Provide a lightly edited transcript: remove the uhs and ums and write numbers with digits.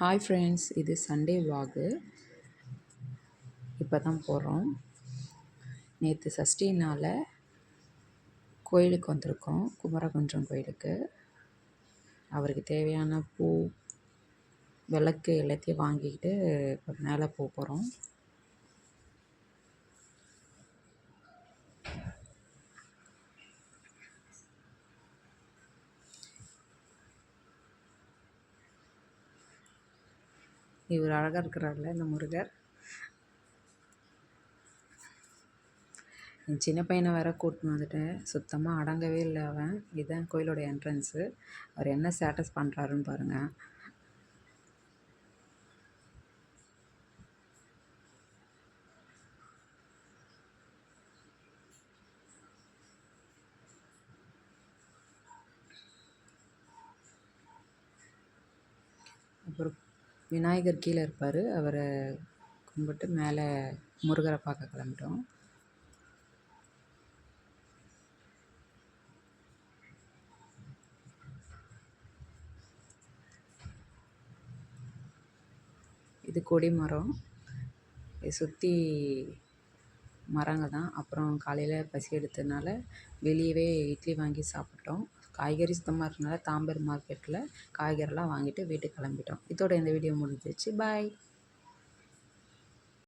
Hi friends, இது Sunday vlog. இப்போ தான் போகிறோம். நேற்று சஷ்டினால் கோயிலுக்கு வந்திருக்கோம், குமரகுன்றம் கோயிலுக்கு. அவருக்கு தேவையான பூ, விளக்கு எல்லாத்தையும் வாங்கிக்கிட்டு இப்போ மேலே போகிறோம். இவர் அழகாக இருக்கிறார்ல இந்த முருகர். என் சின்ன பையனை வேற கூட்டின்னு வந்துட்டேன், சுத்தமாக அடங்கவே இல்லை அவன். இதுதான் கோயிலோட என்ட்ரன்ஸு. அவர் என்ன ஸ்டேட்டஸ் பண்ணுறாருன்னு பாருங்கள். அப்புறம் விநாயகர் கீழே இருப்பார், அவரை கும்பிட்டு மேலே முருகரை பார்க்க கிளம்பிட்டோம். இது கொடி மரம், இதை சுற்றி மரங்க தான். அப்புறம் காலையில் பசி எடுத்ததுனால வெளியவே இட்லி வாங்கி சாப்பிட்டோம். காய்கறி சுத்தமாக இருக்கனால தாம்பரம் மார்க்கெட்டில் காய்கறிலாம் வாங்கிட்டு வீட்டுக்கு கிளம்பிட்டோம். இதோட இந்த வீடியோ முடிஞ்சிச்சு. பாய்.